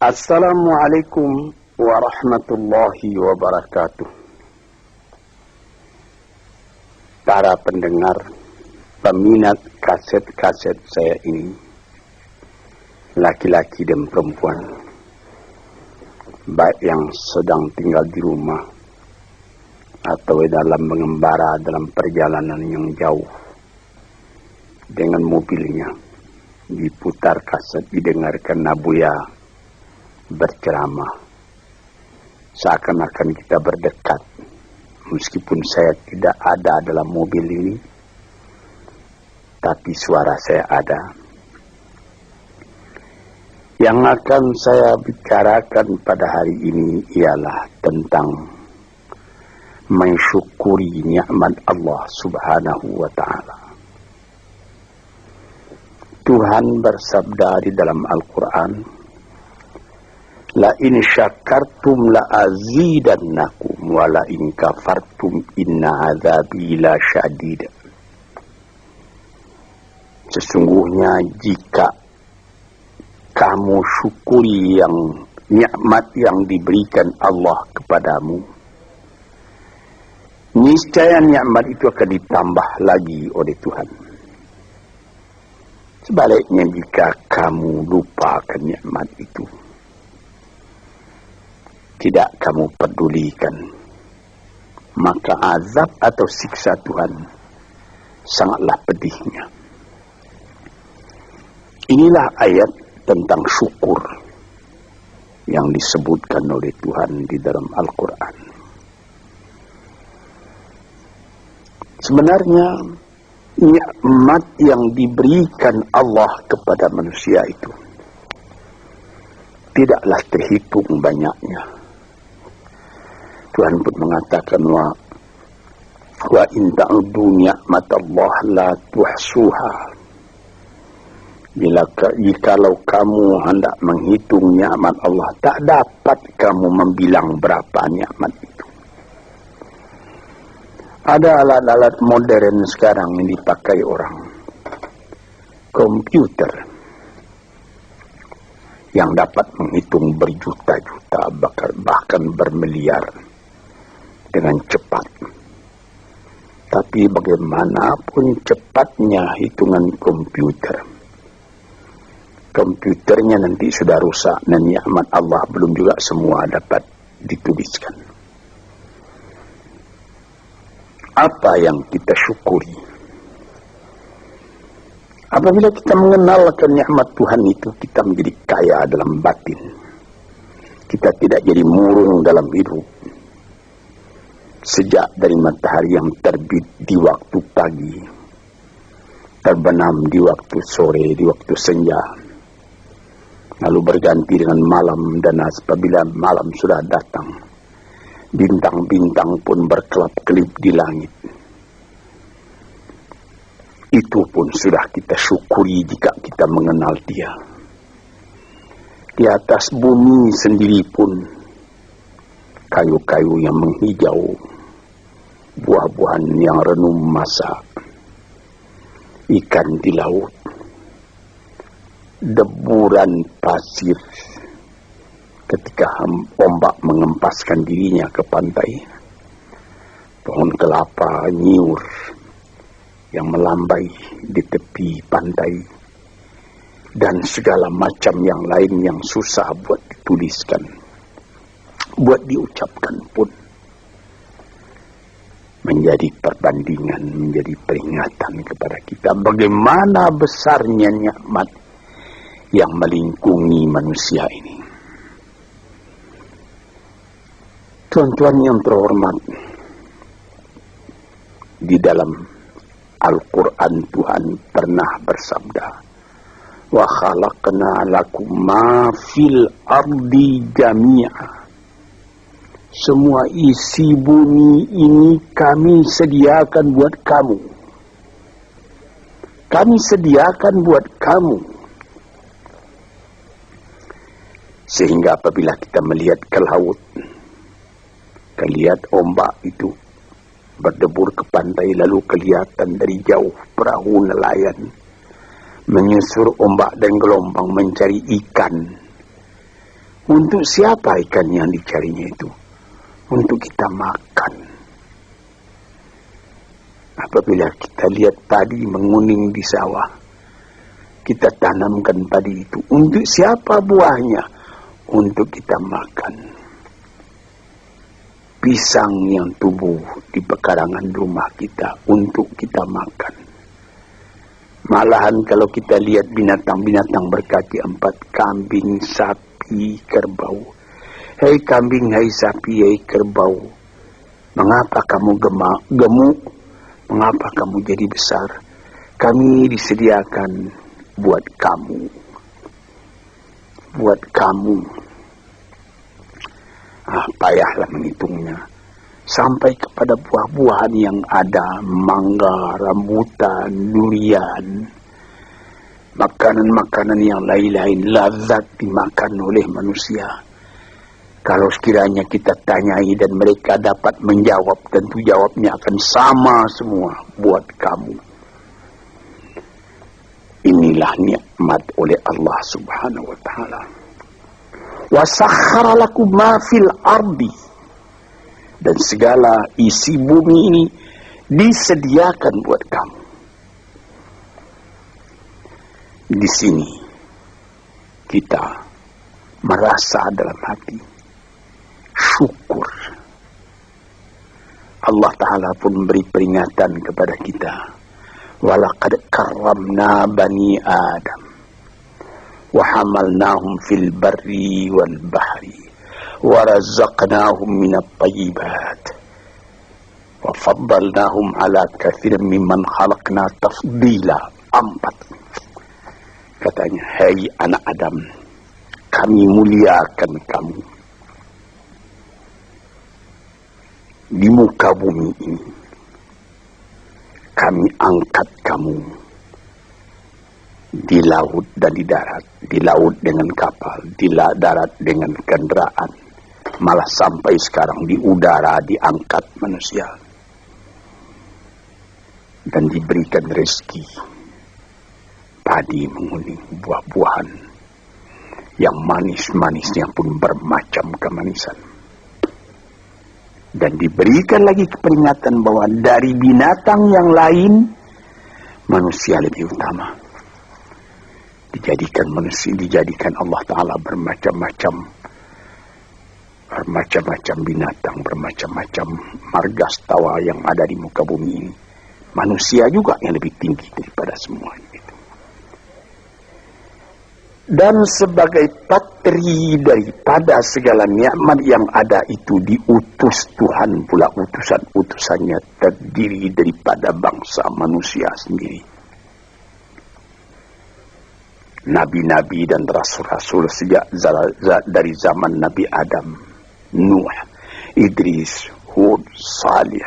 Assalamualaikum warahmatullahi wabarakatuh. Para pendengar, peminat kaset-kaset saya ini, laki-laki dan perempuan, baik yang sedang tinggal di rumah atau dalam mengembara dalam perjalanan yang jauh dengan mobilnya, diputar kaset, didengarkan Nabuya berceramah, seakan-akan kita berdekat. Meskipun saya tidak ada dalam mobil ini, tapi suara saya ada. Yang akan saya bicarakan pada hari ini ialah tentang mensyukuri nikmat Allah Subhanahu wa Ta'ala. Tuhan bersabda di dalam Al-Quran, la in syakartum la azidannakum wa la in kafartum inna azabi la syadid. Sesungguhnya jika kamu syukuri yang nikmat yang diberikan Allah kepadamu, niscaya nikmat itu akan ditambah lagi oleh Tuhan. Sebaliknya jika kamu lupakan nikmat itu, tidak kamu pedulikan, maka azab atau siksa Tuhan sangatlah pedihnya. Inilah ayat tentang syukur yang disebutkan oleh Tuhan di dalam Al-Quran. Sebenarnya nikmat yang diberikan Allah kepada manusia itu tidaklah terhitung banyaknya. Tuhan pun mengatakan wa in ta'uddu ni'matallah la tuhsuha. Jikalau kamu hendak menghitung nikmat Allah, tak dapat kamu membilang berapa nikmat itu. Ada alat-alat modern sekarang yang dipakai orang, komputer, yang dapat menghitung berjuta-juta, bahkan bermiliar dengan cepat. Tapi bagaimanapun cepatnya hitungan komputernya nanti sudah rusak dan nikmat Allah belum juga semua dapat dituliskan. Apa yang kita syukuri? Apabila kita mengenalkan nikmat Tuhan itu, kita menjadi kaya dalam batin. Kita tidak jadi murung dalam hidup. Sejak dari matahari yang terbit di waktu pagi, terbenam di waktu sore, di waktu senja, lalu berganti dengan malam, dan apabila malam sudah datang, bintang-bintang pun berkelap-kelip di langit. Itu pun sudah kita syukuri jika kita mengenal Dia. Di atas bumi sendiri pun kayu-kayu yang menghijau, buah-buahan yang renum masak, ikan di laut, deburan pasir ketika ombak mengempaskan dirinya ke pantai, pohon kelapa nyiur yang melambai di tepi pantai, dan segala macam yang lain yang susah buat dituliskan, buat diucapkan pun, menjadi perbandingan, menjadi peringatan kepada kita bagaimana besarnya nikmat yang melingkungi manusia ini. Tuan-tuan yang terhormat, di dalam Al-Quran Tuhan pernah bersabda, wa khalaqna lakum ma fil ardi jami'a. Semua isi bumi ini kami sediakan buat kamu. Kami sediakan buat kamu. Sehingga apabila kita melihat ke laut, lihat ombak itu berdebur ke pantai, lalu kelihatan dari jauh perahu nelayan menyusur ombak dan gelombang mencari ikan Untuk siapa ikan yang dicarinya itu? Untuk kita makan. Apabila kita lihat padi menguning di sawah, kita tanamkan padi itu. Untuk siapa buahnya? Untuk kita makan. Pisang yang tumbuh di pekarangan rumah kita untuk kita makan. Malahan kalau kita lihat binatang-binatang berkaki 4, kambing, sapi, kerbau. Hei kambing, hei sapi, hei kerbau, mengapa kamu gemuk? Mengapa kamu jadi besar? Kami disediakan buat kamu. Buat kamu. Payahlah menghitungnya. Sampai kepada buah-buahan yang ada, mangga, rambutan, durian, makanan-makanan yang lain-lain, lazat dimakan oleh manusia. Kalau sekiranya kita tanyai dan mereka dapat menjawab, tentu jawabnya akan sama semua, buat kamu. Inilah nikmat oleh Allah Subhanahu wa ta'ala. Wa sakhkhara lakum ma fil ardi, dan segala isi bumi ini disediakan buat kamu. Di sini kita merasa dalam hati syukur. Allah Ta'ala pun beri peringatan kepada kita. Walaqad karramna bani Adam wa hamalnahum fil barri wal bahri wa razaqnahum minat tayyibat wa faddalnahum ala katsirin mimman khalaqna tafdila. 4. Katanya, hai anak Adam, kami muliakan kamu di muka bumi ini. Kami angkat kamu di laut dan di darat. Di laut dengan kapal, di darat dengan kendaraan. Malah sampai sekarang di udara diangkat manusia. Dan diberikan rezeki. Padi menguning, buah-buahan yang manis-manisnya pun bermacam kemanisan. Dan diberikan lagi peringatan bahwa dari binatang yang lain, manusia lebih utama. Dijadikan Allah Ta'ala bermacam-macam binatang, bermacam-macam margastawa yang ada di muka bumi ini. Manusia juga yang lebih tinggi daripada semuanya itu. Dan sebagai patri daripada segala nikmat yang ada itu, diutus Tuhan pula, utusan-utusannya terdiri daripada bangsa manusia sendiri. Nabi-nabi dan rasul-rasul sejak dari zaman Nabi Adam, Nuh, Idris, Hud, Salih,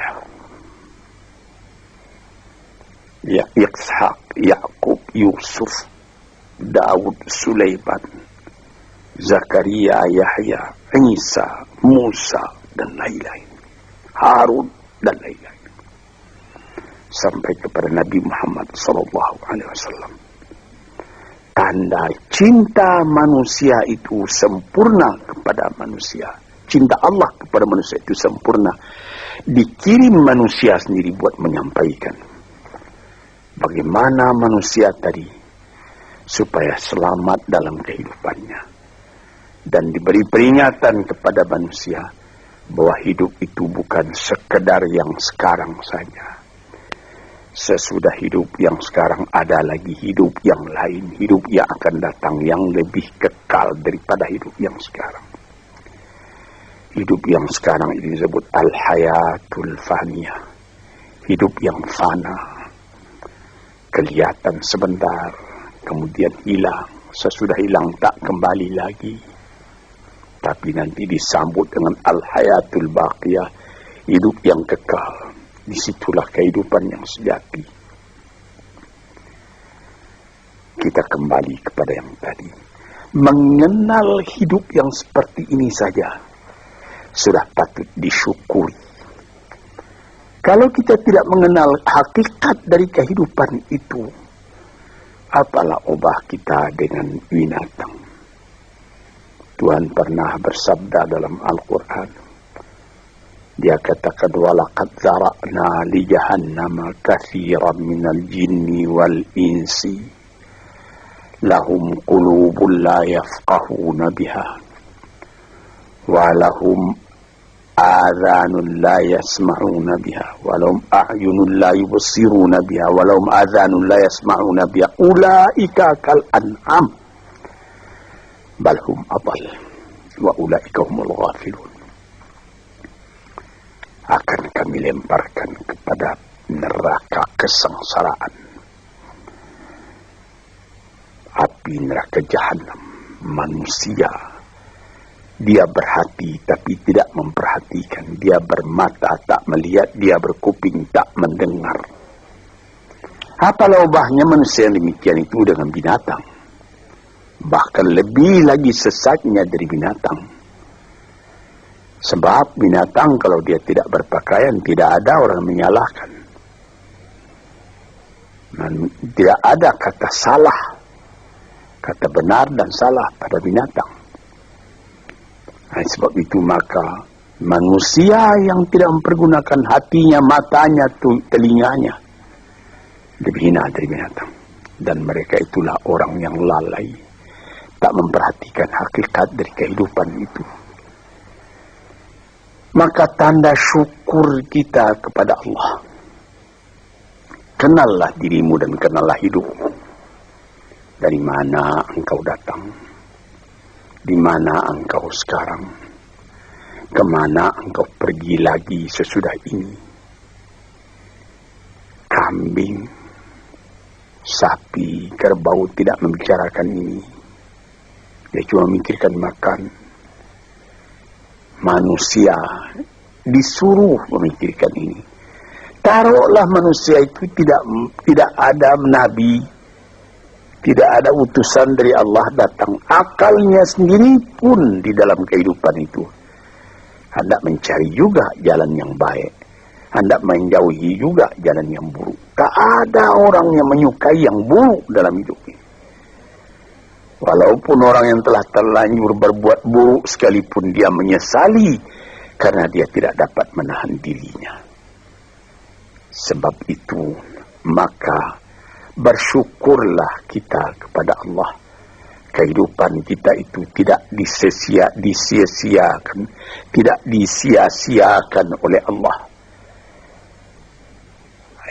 Ishaq, Yaqub, Yusuf, Daud, Sulaiman, Zakaria, Yahya, Isa, Musa, dan lain-lain, Harun, dan lain-lain, sampai kepada Nabi Muhammad SAW. Tanda cinta manusia itu sempurna kepada manusia. Cinta Allah kepada manusia itu sempurna. Dikirim manusia sendiri buat menyampaikan bagaimana manusia tadi supaya selamat dalam kehidupannya. Dan diberi peringatan kepada manusia bahwa hidup itu bukan sekedar yang sekarang saja. Sesudah hidup yang sekarang ada lagi hidup yang lain, hidup yang akan datang yang lebih kekal daripada hidup yang sekarang. Hidup yang sekarang ini disebut al-hayatul faniyah, hidup yang fana, kelihatan sebentar, kemudian hilang, sesudah hilang tak kembali lagi. Tapi nanti disambut dengan al-hayatul baqiyah, hidup yang kekal. Disitulah kehidupan yang sejati. Kita kembali kepada yang tadi. Mengenal hidup yang seperti ini saja sudah patut disyukuri. Kalau kita tidak mengenal hakikat dari kehidupan itu, apalah ubah kita dengan binatang? Tuhan pernah bersabda dalam Al-Quran. Dia katakan, walaqad zara'na li jahannama katsiran minal jinni wal insi lahum qulubun la yafqahuna biha wa lahum adhanun la yasma'una biha wa lahum a'yunun la yubsiruna biha wa lahum adhanun la yasma'una biha ulaika kal an'am bal hum adall wa ulaika humul ghafilun. Akan kami lemparkan kepada neraka kesengsaraan, api neraka jahanam. Manusia, dia berhati tapi tidak memperhatikan, dia bermata tak melihat, dia berkuping tak mendengar. Apalah ubahnya manusia yang demikian itu dengan binatang? Bahkan lebih lagi sesatnya dari binatang. Sebab binatang kalau dia tidak berpakaian, tidak ada orang menyalahkan. Tidak ada kata salah, kata benar dan salah pada binatang. Nah, sebab itu maka manusia yang tidak mempergunakan hatinya, matanya, telinganya, lebih hina dari binatang. Dan mereka itulah orang yang lalai, tak memperhatikan hakikat dari kehidupan itu. Maka tanda syukur kita kepada Allah, kenallah dirimu dan kenallah hidupmu. Dari mana engkau datang, di mana engkau sekarang, kemana engkau pergi lagi sesudah ini. Kambing, sapi, kerbau tidak membicarakan ini. Dia cuma memikirkan makan. Manusia disuruh memikirkan ini. Taruhlah manusia itu tidak ada nabi, tidak ada utusan dari Allah datang. Akalnya sendiri pun di dalam kehidupan itu hendak mencari juga jalan yang baik, hendak menjauhi juga jalan yang buruk. Tak ada orang yang menyukai yang buruk dalam hidup ini. Walaupun orang yang telah terlanjur berbuat buruk sekalipun, dia menyesali karena dia tidak dapat menahan dirinya. Sebab itu maka bersyukurlah kita kepada Allah. Kehidupan kita itu tidak disia-siakan, tidak disia-siakan oleh Allah.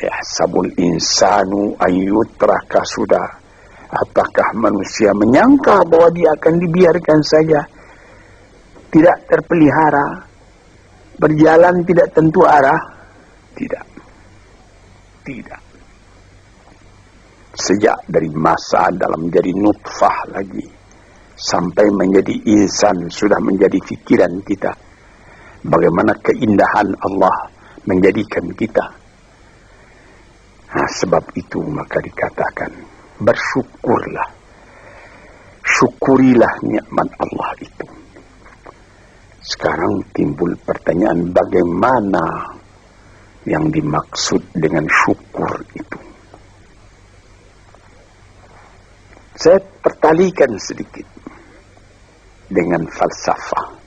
Yahsabul insanu ayyutraka sudah. Apakah manusia menyangka bahwa dia akan dibiarkan saja, tidak terpelihara, berjalan tidak tentu arah? Tidak. Sejak dari masa dalam menjadi nutfah lagi, sampai menjadi insan, sudah menjadi fikiran kita. Bagaimana keindahan Allah menjadikan kita. Nah, sebab itu maka dikatakan, bersyukurlah, syukurilah nikmat Allah itu. Sekarang timbul pertanyaan, bagaimana yang dimaksud dengan syukur itu? Saya pertalikan sedikit dengan falsafah.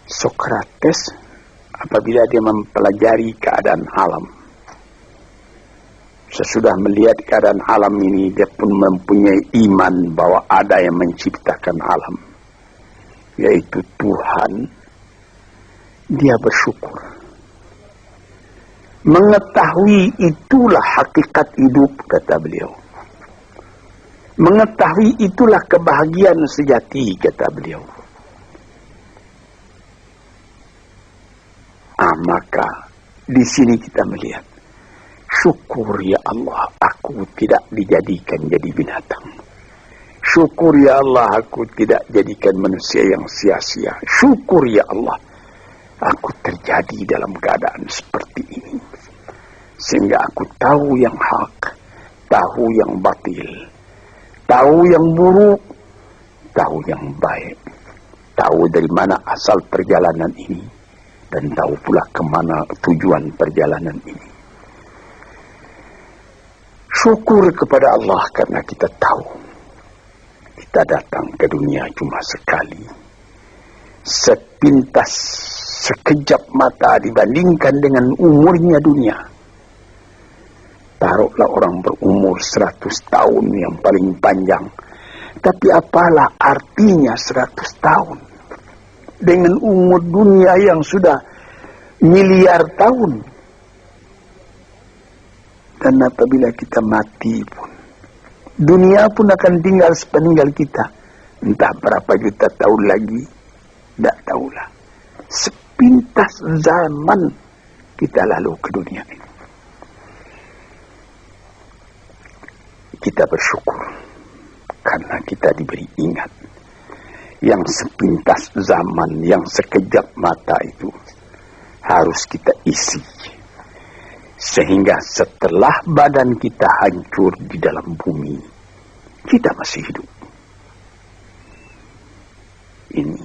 Sokrates apabila dia mempelajari keadaan alam, sesudah melihat keadaan alam ini, dia pun mempunyai iman bahwa ada yang menciptakan alam, yaitu Tuhan. Dia bersyukur. Mengetahui itulah hakikat hidup, kata beliau. Mengetahui itulah kebahagiaan sejati, kata beliau. Maka di sini kita melihat, syukur ya Allah, aku tidak dijadikan jadi binatang. Syukur ya Allah, aku tidak jadikan manusia yang sia-sia. Syukur ya Allah, aku terjadi dalam keadaan seperti ini. Sehingga aku tahu yang hak, tahu yang batil, tahu yang buruk, tahu yang baik. Tahu dari mana asal perjalanan ini, dan tahu pula kemana tujuan perjalanan ini. Syukur kepada Allah karena kita tahu Kita datang ke dunia cuma sekali. Sepintas, sekejap mata dibandingkan dengan umurnya dunia. Taruhlah orang berumur 100 tahun yang paling panjang. Tapi apalah artinya 100 tahun dengan umur dunia yang sudah miliar tahun. Dan apabila kita mati pun, dunia pun akan tinggal sepeninggal kita. Entah berapa juta tahun lagi, tidak tahulah. Sepintas zaman kita lalu ke dunia ini. Kita bersyukur karena kita diberi ingat. Yang sepintas zaman, yang sekejap mata itu harus kita isi. Sehingga setelah badan kita hancur di dalam bumi, kita masih hidup. Ini,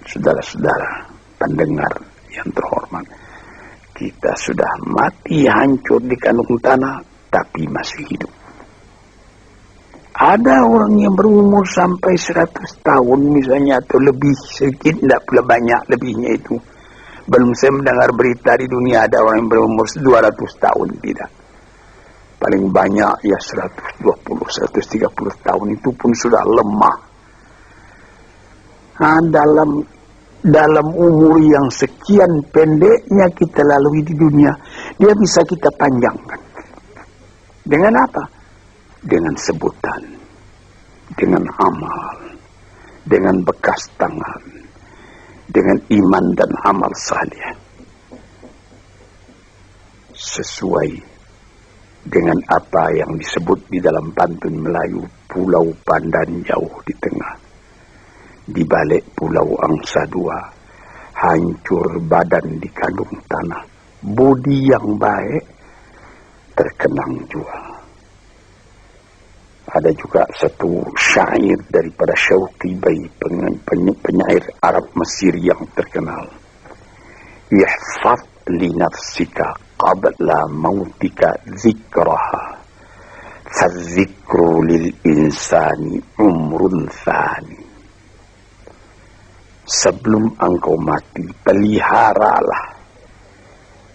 saudara-saudara pendengar yang terhormat, kita sudah mati hancur di kandung tanah, tapi masih hidup. Ada orang yang berumur sampai 100 tahun misalnya, atau lebih sedikit, tidak pula banyak lebihnya itu. Belum saya mendengar berita di dunia ada orang yang berumur 200 tahun, tidak. Paling banyak ya 120, 130 tahun, itu pun sudah lemah. Nah, dalam umur yang sekian pendeknya kita lalui di dunia, dia bisa kita panjangkan. Dengan apa? Dengan sebutan, dengan amal, dengan bekas tangan, dengan iman dan amal saleh, sesuai dengan apa yang disebut di dalam pantun Melayu, Pulau Pandan jauh di tengah, di balik pulau angsa dua, hancur badan di kandung tanah, budi yang baik terkenang jua. Ada juga satu syair daripada Syauqi Bai, penyair Arab Mesir yang terkenal. Ihfaz li nafsika qabla mautika zikraha, fadzikru lil insani umrun thani. Sebelum engkau mati, peliharalah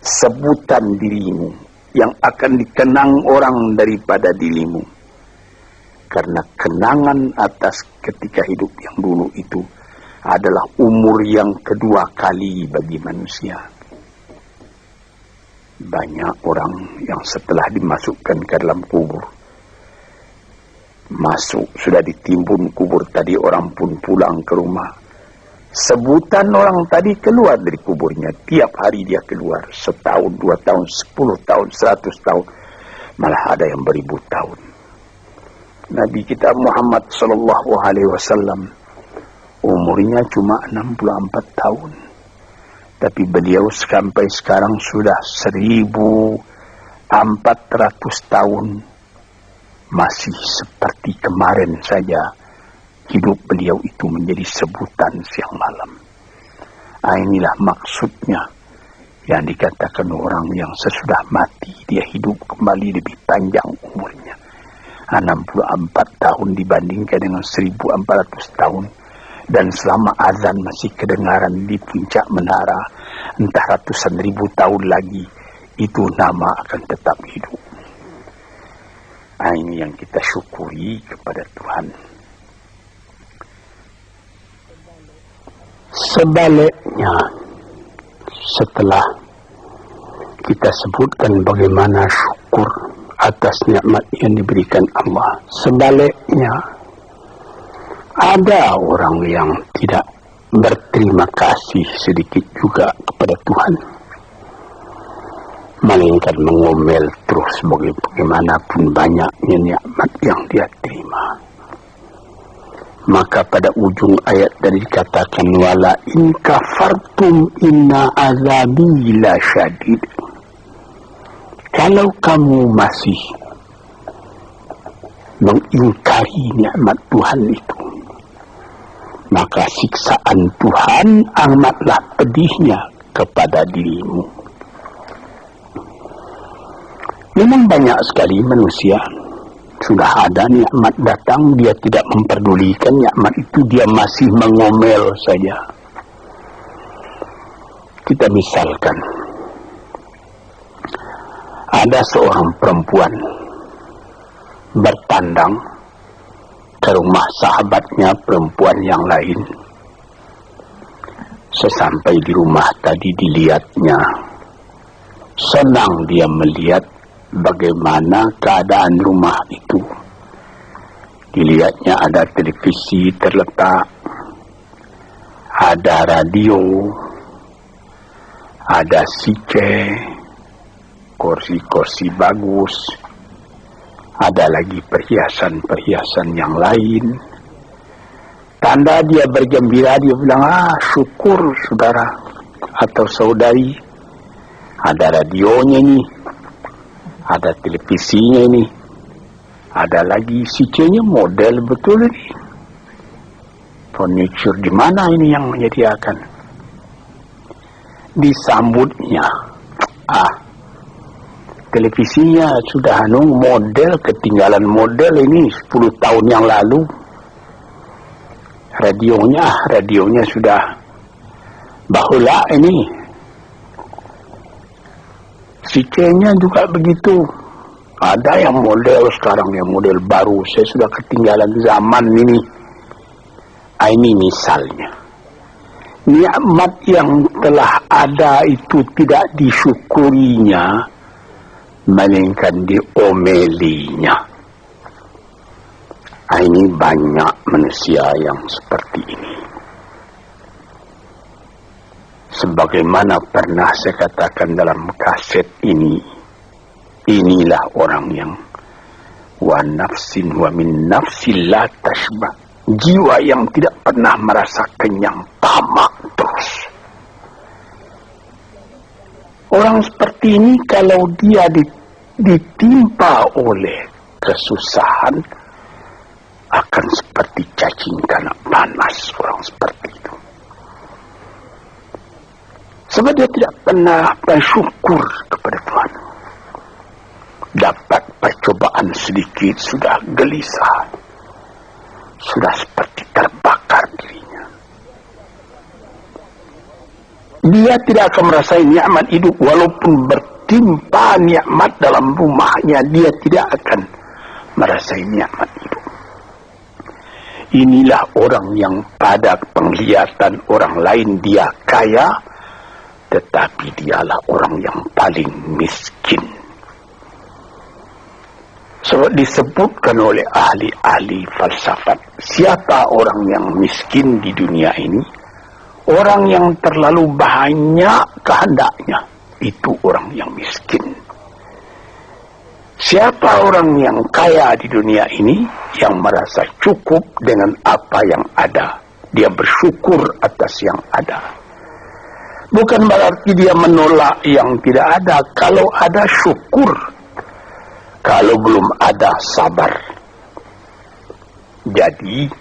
sebutan dirimu yang akan dikenang orang daripada dirimu. Karena kenangan atas ketika hidup yang dulu itu adalah umur yang kedua kali bagi manusia. Banyak orang yang setelah dimasukkan ke dalam kubur, masuk, sudah ditimbun kubur tadi, orang pun pulang ke rumah. Sebutan orang tadi keluar dari kuburnya. Tiap hari dia keluar. 1 tahun, 2 tahun, 10 tahun, 100 tahun. Malah ada yang beribu tahun. Nabi kita Muhammad SAW umurnya cuma 64 tahun. Tapi beliau sampai sekarang sudah 1400 tahun. Masih seperti kemarin saja. Hidup beliau itu menjadi sebutan siang malam. Inilah maksudnya yang dikatakan orang yang sesudah mati, dia hidup kembali lebih panjang umurnya. 64 tahun dibandingkan dengan 1400 tahun. Dan selama azan masih kedengaran di puncak menara, entah ratusan ribu tahun lagi, itu nama akan tetap hidup. Ini yang kita syukuri kepada Tuhan. Sebaliknya, setelah kita sebutkan bagaimana syukur atas nikmat yang diberikan Allah, sebaliknya ada orang yang tidak berterima kasih sedikit juga kepada Tuhan, melainkan mengomel terus bagaimanapun banyaknya nikmat yang dia terima. Maka pada ujung ayat tadi dikatakan, wala in kafartum inna azabi la syadid. Kalau kamu masih mengingkari nikmat Tuhan itu, maka siksaan Tuhan amatlah pedihnya kepada dirimu. Memang banyak sekali manusia sudah ada nikmat datang, dia tidak memperdulikan nikmat itu, dia masih mengomel saja. Kita misalkan, ada seorang perempuan bertandang ke rumah sahabatnya perempuan yang lain. Sesampai di rumah tadi dilihatnya, senang dia melihat bagaimana keadaan rumah itu. Dilihatnya ada televisi terletak, ada radio, ada CC, kursi-kursi bagus, ada lagi perhiasan-perhiasan yang lain. Tanda dia bergembira, dia bilang, syukur saudara atau saudari, ada radionya ini, ada televisinya ini, ada lagi CC-nya model betul ini. Furniture di mana ini yang menyediakan? Disambutnya, televisinya sudah model, ketinggalan model ini 10 tahun yang lalu. Radionya sudah bahula ini. CC-nya juga begitu. Ada yang model sekarang, yang model baru. Saya sudah ketinggalan zaman ini. Ini misalnya. Nikmat yang telah ada itu tidak disyukurinya, melainkan diomelinya. Ini banyak manusia yang seperti ini. Sebagaimana pernah saya katakan dalam kaset ini, inilah orang yang wa nafsin wa min nafsin la tashba, jiwa yang tidak pernah merasa kenyang, tamak terus. Orang seperti ini kalau dia ditimpa oleh kesusahan, akan seperti cacing tanah panas orang seperti itu. Sebab dia tidak pernah bersyukur kepada Tuhan. Dapat percobaan sedikit sudah gelisah, sudah seperti terbakar dirinya. Dia tidak akan merasakan nikmat hidup, walaupun bertimpa nikmat dalam rumahnya, dia tidak akan merasakan nikmat hidup. Inilah orang yang pada penglihatan orang lain dia kaya, tetapi dialah orang yang paling miskin. Sebab disebutkan oleh ahli-ahli falsafat, siapa orang yang miskin di dunia ini? Orang yang terlalu banyak kehendaknya, itu orang yang miskin. Siapa orang yang kaya di dunia ini, yang merasa cukup dengan apa yang ada, dia bersyukur atas yang ada. Bukan berarti dia menolak yang tidak ada. Kalau ada, syukur. Kalau belum ada, sabar. Jadi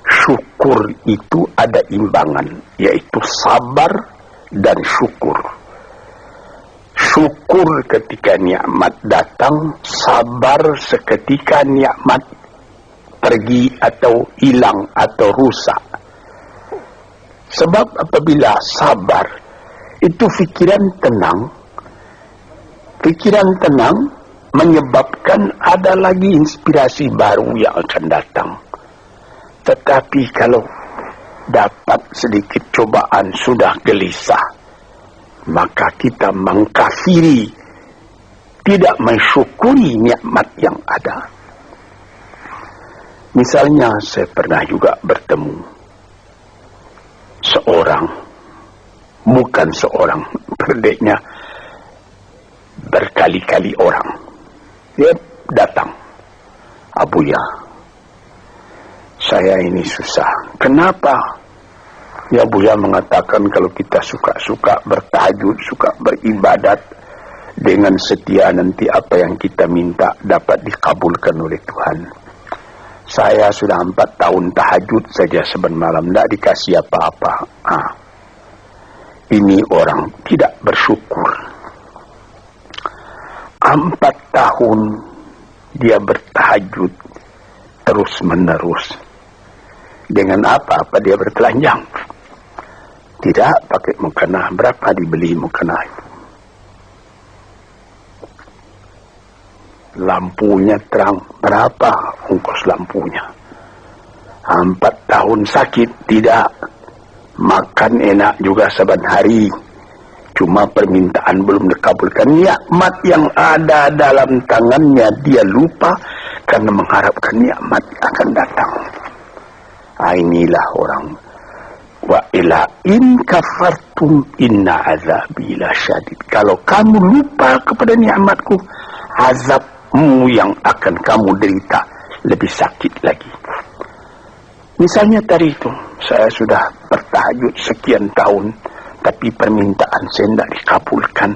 syukur itu ada imbangan, yaitu sabar dan syukur. Syukur ketika nikmat datang, sabar seketika nikmat pergi atau hilang atau rusak. Sebab apabila sabar, itu pikiran tenang menyebabkan ada lagi inspirasi baru yang akan datang. Tetapi kalau dapat sedikit cobaan sudah gelisah, maka kita mengkafiri, tidak mensyukuri nikmat yang ada. Misalnya saya pernah juga bertemu bukan seorang, berdeknya berkali-kali orang. Dia datang, Abuya, saya ini susah. Kenapa? Ya, Buya mengatakan kalau kita suka bertahajud, suka beribadat dengan setia, nanti apa yang kita minta dapat dikabulkan oleh Tuhan. Saya sudah 4 tahun tahajud saja saban malam, tidak dikasih apa-apa. Ini orang tidak bersyukur. 4 tahun dia bertahajud terus menerus. Dengan apa dia bertelanjang? Tidak pakai mukena. Berapa dibeli mukena itu? Lampunya terang, berapa ongkos lampunya? 4 tahun sakit, tidak. Makan enak juga saban hari, cuma permintaan belum dikabulkan. Nikmat yang ada dalam tangannya dia lupa karena mengharapkan nikmat akan datang. Inilah orang. Wa ila in kafartum inna azabi lasyadid. Kalau kamu lupa kepada nikmatku, azabmu yang akan kamu derita lebih sakit lagi. Misalnya tadi itu, saya sudah bertahajud sekian tahun, tapi permintaan saya tidak dikabulkan.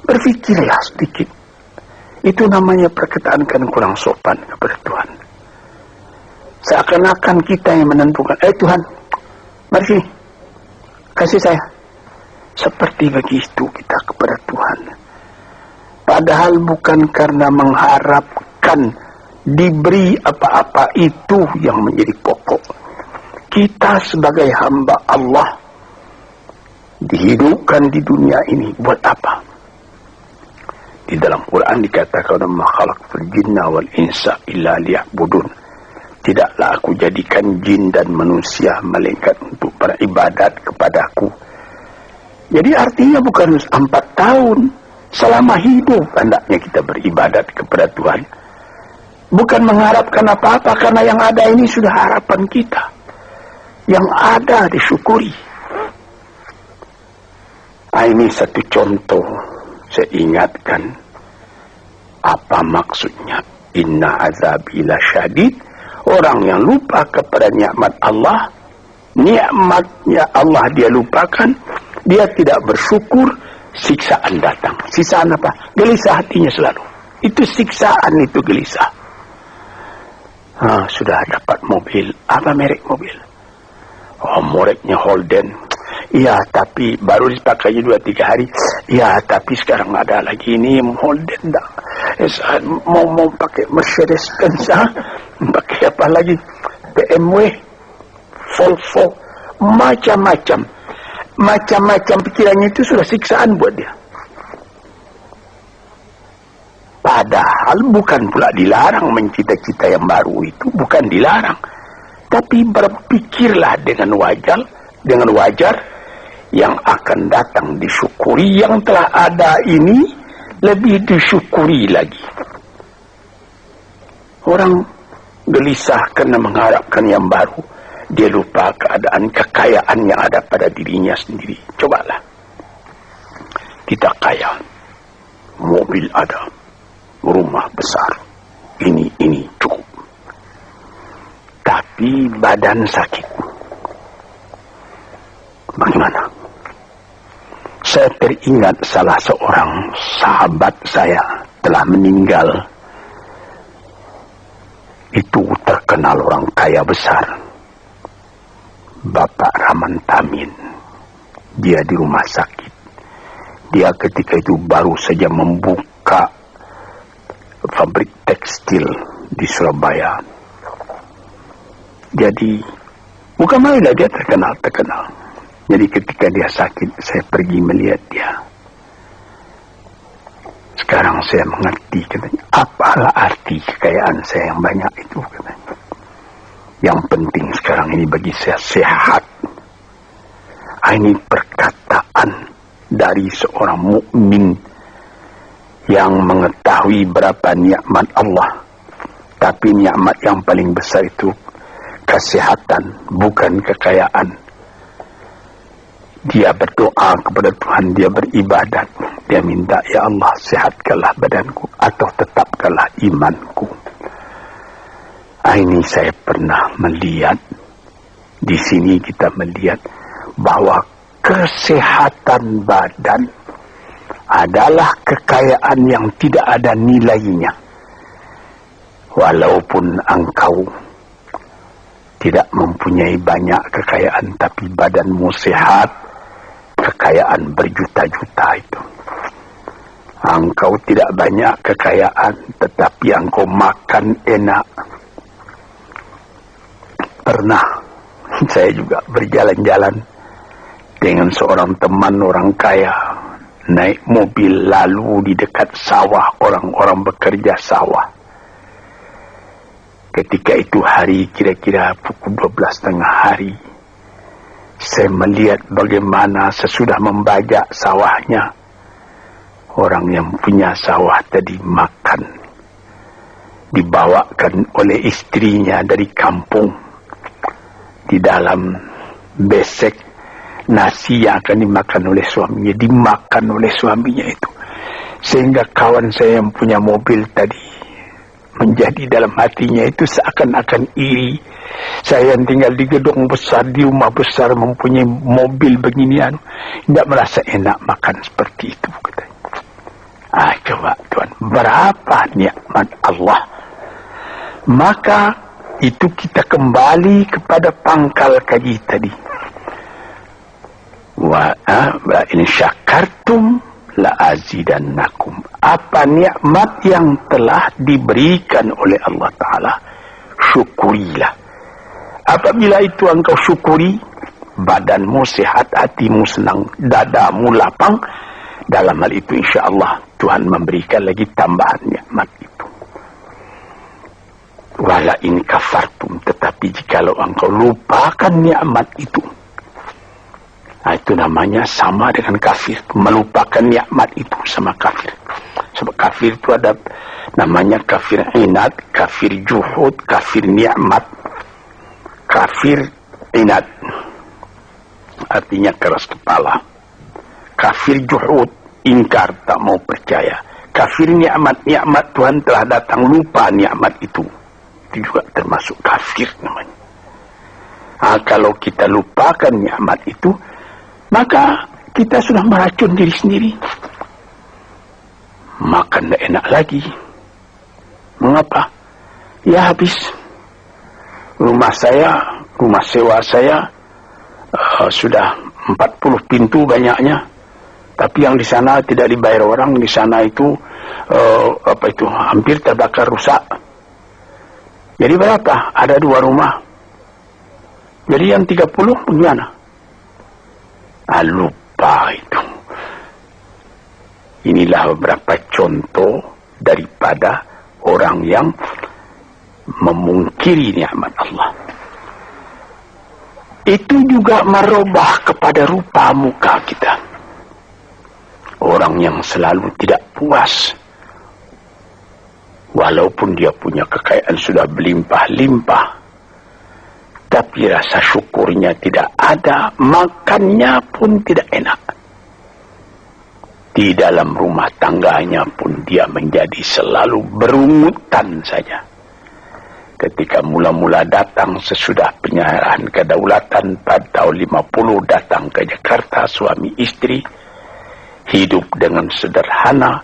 Berfikirlah sedikit. Itu namanya perkataan kan kurang sopan kepada Tuhan. Seakan-akan kita yang menentukan, Tuhan, mari sini, kasih saya. Seperti begitu kita kepada Tuhan. Padahal bukan karena mengharapkan diberi apa-apa itu yang menjadi pokok. Kita sebagai hamba Allah dihidupkan di dunia ini buat apa? Di dalam Quran dikatakan, "Ma khalaqtul jinna wal insa illa liya'budun." Tidaklah aku jadikan jin dan manusia melainkan untuk beribadat kepadaku. Jadi artinya bukan 4 tahun, selama hidup hendaknya kita beribadat kepada Tuhan. Bukan mengharapkan apa-apa, karena yang ada ini sudah harapan kita. Yang ada disyukuri. Ini satu contoh, saya ingatkan apa maksudnya inna azabi lasyadid. Orang yang lupa kepada nikmat Allah, nikmatnya Allah dia lupakan, dia tidak bersyukur, siksaan datang. Siksaan apa? Gelisah hatinya selalu. Itu siksaan, itu gelisah. Sudah dapat mobil. Apa merek mobil? Mereknya Holden. Iya, tapi baru dipakainya 2-3 hari. Iya, tapi sekarang ada lagi ini Holden dah. Mau pakai Mercedes Benz, pakai apa lagi? BMW, Volvo, macam-macam pikirannya itu sudah siksaan buat dia. Padahal bukan pula dilarang mencita-cita yang baru itu, bukan dilarang. Tapi berpikirlah dengan wajar yang akan datang disyukuri, yang telah ada ini lebih disyukuri lagi. Orang gelisah karena mengharapkan yang baru, dia lupa keadaan kekayaan yang ada pada dirinya sendiri. Cobalah, kita kaya, mobil ada, rumah besar, ini cukup, tapi badan sakit. Bagaimana? Saya teringat salah seorang sahabat saya telah meninggal. Itu terkenal orang kaya besar, Bapak Rahman Tamin. Dia di rumah sakit. Dia ketika itu baru saja membuka pabrik tekstil di Surabaya. Jadi bukan main dia terkenal. Jadi ketika dia sakit, saya pergi melihat dia. Sekarang saya mengerti, katanya, apalah arti kekayaan saya yang banyak itu, katanya. Yang penting sekarang ini bagi saya sehat. Ini perkataan dari seorang mukmin yang mengetahui berapa nikmat Allah. Tapi nikmat yang paling besar itu kesehatan, bukan kekayaan. Dia berdoa kepada Tuhan, dia beribadat, dia minta, ya Allah, sehatkanlah badanku atau tetapkanlah imanku. Ini saya pernah melihat, di sini kita melihat bahwa kesehatan badan adalah kekayaan yang tidak ada nilainya. Walaupun engkau tidak mempunyai banyak kekayaan, tapi badanmu sehat, kekayaan berjuta-juta itu. Engkau tidak banyak kekayaan, tetapi engkau makan enak. Pernah saya juga berjalan-jalan dengan seorang teman orang kaya, naik mobil lalu di dekat sawah, orang-orang bekerja sawah. Ketika itu hari kira-kira pukul 12.30 hari, saya melihat bagaimana sesudah membajak sawahnya, orang yang punya sawah tadi makan, dibawakan oleh istrinya dari kampung di dalam besek nasi yang akan dimakan oleh suaminya, dimakan oleh suaminya itu. Sehingga kawan saya yang punya mobil tadi menjadi dalam hatinya itu seakan-akan iri. Saya yang tinggal di gedung besar, di rumah besar, mempunyai mobil beginian, tidak merasa enak makan seperti itu, katanya. Coba Tuhan, berapa nikmat Allah. Maka itu kita kembali kepada pangkal kaji tadi. Wa in syakartum la azidannakum. Apa nikmat yang telah diberikan oleh Allah Ta'ala, syukurilah. Apabila itu engkau syukuri, badanmu sehat, hatimu senang, dadamu lapang. Dalam hal itu insya-Allah Tuhan memberikan lagi tambahan nikmat itu. Wala in kafartum, tetapi jikalau engkau lupakan nikmat itu, itu namanya sama dengan kafir. Melupakan nikmat itu sama kafir. Sebab kafir itu ada namanya kafir inad, kafir juhud, kafir nikmat. Kafir inad artinya keras kepala. Kafir juhud, ingkar, tak mau percaya. Kafir nikmat, nikmat Tuhan telah datang, lupa nikmat itu. Itu juga termasuk kafir namanya. Kalau kita lupakan nikmat itu, maka kita sudah meracun diri sendiri. Makan tidak enak lagi. Mengapa? Ya habis. Rumah sewa saya sudah 40 pintu banyaknya. Tapi yang di sana tidak dibayar orang. Di sana itu hampir terbakar rusak. Jadi berapa? Ada 2 rumah. Jadi yang 30 bagaimana? Lupa itu. Inilah beberapa contoh daripada orang yang memungkiri nikmat Allah. Itu juga merubah kepada rupa muka kita. Orang yang selalu tidak puas, walaupun dia punya kekayaan sudah berlimpah-limpah, tapi rasa syukurnya tidak ada, makannya pun tidak enak. Di dalam rumah tangganya pun dia menjadi selalu berungutan saja. Ketika mula-mula datang sesudah penyerahan kedaulatan pada tahun 50 datang ke Jakarta, suami istri hidup dengan sederhana,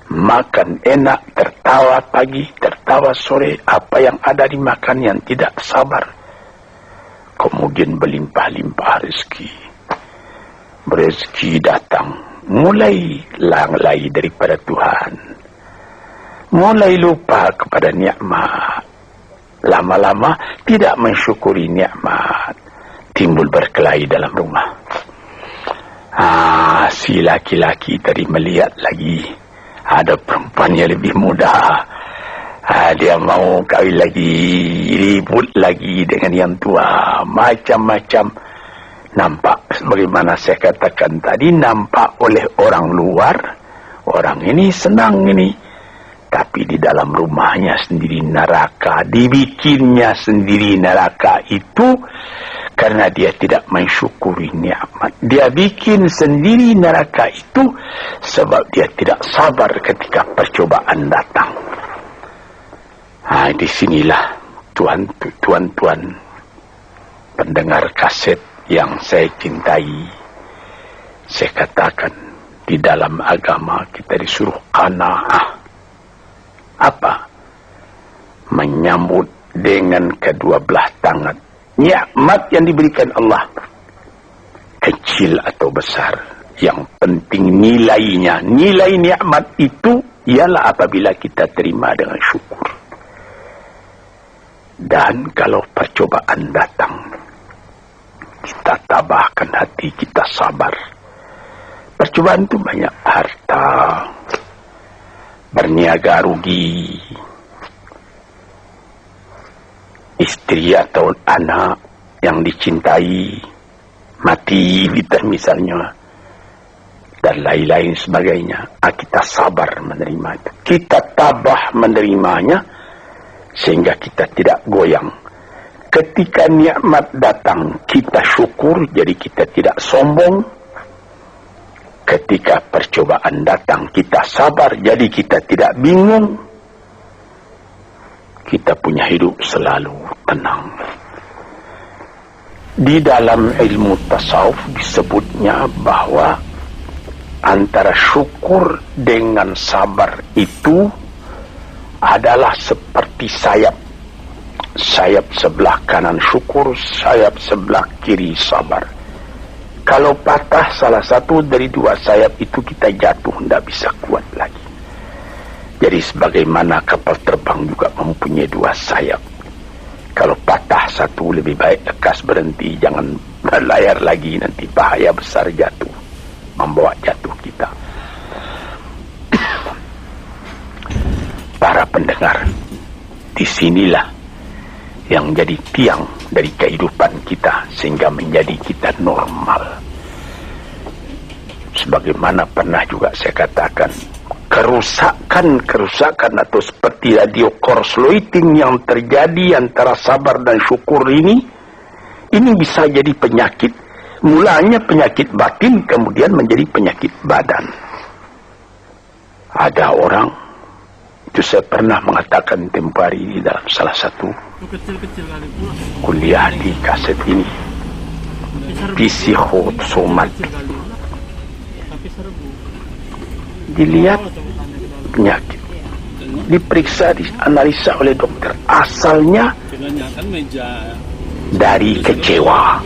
makan enak, tertawa pagi, tertawa sore, apa yang ada dimakan yang tidak sabar. Kemudian berlimpah-limpah rezeki. Rezeki datang, mulai lalai daripada Tuhan. Mulai lupa kepada nikmat. Lama-lama tidak mensyukuri nikmat. Timbul berkelahi dalam rumah. Si laki-laki tadi melihat lagi ada perempuan yang lebih muda. Dia mau kawin lagi, ribut lagi dengan yang tua, macam-macam. Nampak sebagaimana saya katakan tadi, nampak oleh orang luar, orang ini senang ini, tapi di dalam rumahnya sendiri neraka. Dibikinnya sendiri neraka itu karena dia tidak mensyukuri nikmat. Dia bikin sendiri neraka itu sebab dia tidak sabar ketika percobaan datang. Di sinilah tuan-tuan pendengar kaset yang saya cintai, saya katakan di dalam agama kita disuruh qanaah. Apa? Menyambut dengan kedua belah tangan nikmat yang diberikan Allah, kecil atau besar, Yang penting nilainya. Nilai nikmat itu ialah apabila kita terima dengan syukur. Dan kalau percobaan datang, kita tabahkan hati, kita sabar. Percobaan itu banyak, harta, berniaga rugi, istri atau anak yang dicintai mati misalnya, dan lain-lain sebagainya. Kita sabar menerima itu, kita tabah menerimanya, sehingga kita tidak goyang. Ketika nikmat datang, kita syukur, jadi kita tidak sombong. Ketika percobaan datang, kita sabar, jadi kita tidak bingung. Kita punya hidup selalu tenang. Di dalam ilmu tasawuf disebutnya bahwa antara syukur dengan sabar itu adalah seperti sayap. Sayap sebelah kanan syukur, sayap sebelah kiri sabar. Kalau patah salah satu dari dua sayap itu, kita jatuh, tidak bisa kuat lagi. Jadi sebagaimana kapal terbang juga mempunyai dua sayap. Kalau patah satu, lebih baik lekas berhenti, jangan berlayar lagi, nanti bahaya besar jatuh, membawa jatuh kita. Para pendengar, disinilah yang jadi tiang dari kehidupan kita, sehingga menjadi kita normal. Sebagaimana pernah juga saya katakan, kerusakan atau seperti radio korsleting yang terjadi antara sabar dan syukur ini bisa jadi penyakit. Mulanya penyakit batin, kemudian menjadi penyakit badan. Ada orang, itu saya pernah mengatakan tempoh hari ini dalam salah satu kuliah di kaset ini, psikosomat. Dilihat penyakit, diperiksa, dianalisa oleh dokter, asalnya dari kecewa.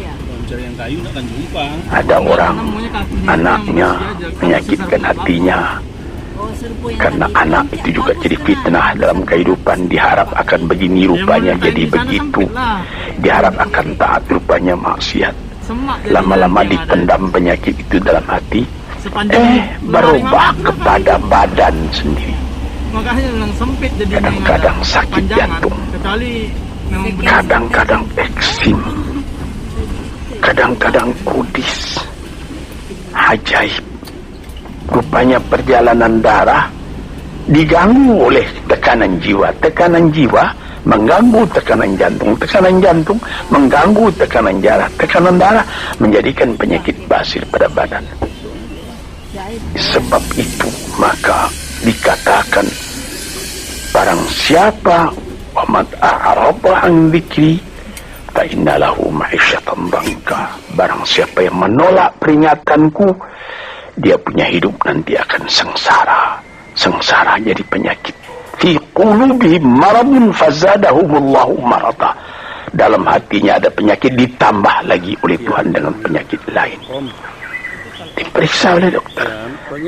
Ada orang, anaknya menyakitkan hatinya, karena anak itu juga jadi fitnah dalam kehidupan. Diharap akan begini, rupanya jadi begitu. Diharap akan taat, rupanya maksiat. Lama-lama dipendam penyakit itu dalam hati, berubah kepada badan sendiri. Kadang-kadang sakit jantung, kadang-kadang eksim, kadang-kadang kudis. Ajaib. Rupanya perjalanan darah diganggu oleh tekanan jiwa. Tekanan jiwa mengganggu tekanan jantung. Tekanan jantung mengganggu tekanan darah. Tekanan darah menjadikan penyakit basir pada badan. Sebab itu maka dikatakan, barang siapa wamat a'rada an dzikri fa innalahu ma'isyatan dhanka. Barang siapa yang menolak peringatanku, dia punya hidup nanti akan sengsara. Sengsara jadi penyakit. Fi qulubihim maradun fazadahumullahu marada. Dalam hatinya ada penyakit, ditambah lagi oleh Tuhan dengan penyakit lain. Diperiksa oleh dokter,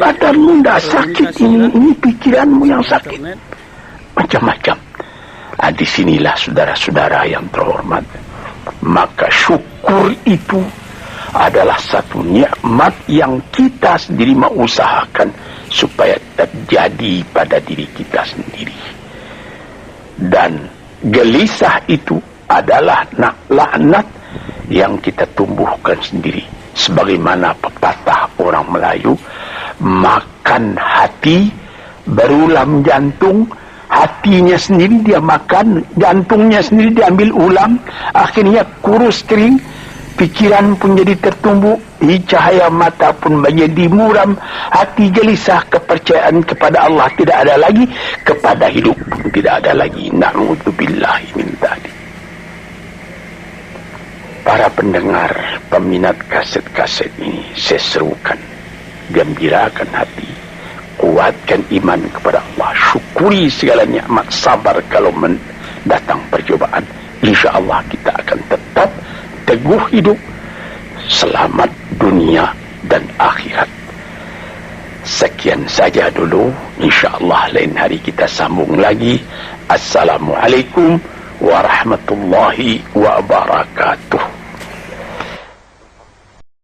badanmu tidak sakit, ini pikiranmu yang sakit, macam-macam. Disinilah saudara-saudara yang terhormat, maka syukur itu adalah satu nikmat yang kita sendiri mengusahakan supaya terjadi pada diri kita sendiri. Dan gelisah itu adalah laknat yang kita tumbuhkan sendiri. Sebagaimana pepatah orang Melayu, makan hati berulam jantung. Hatinya sendiri dia makan, jantungnya sendiri diambil ulam, akhirnya kurus kering. Pikiran pun jadi tertumbuk, cahaya mata pun menjadi muram, hati gelisah, kepercayaan kepada Allah tidak ada lagi, kepada hidup pun tidak ada lagi. Na'udzubillahi min dzalik. Para pendengar, peminat kaset-kaset ini, saya serukan, gembirakan hati, kuatkan iman kepada Allah, syukuri segala nikmat, sabar kalau datang percobaan. Insya Allah kita akan tetap teguh hidup, selamat dunia dan akhirat. Sekian saja dulu. InsyaAllah lain hari kita sambung lagi. Assalamualaikum warahmatullahi wabarakatuh.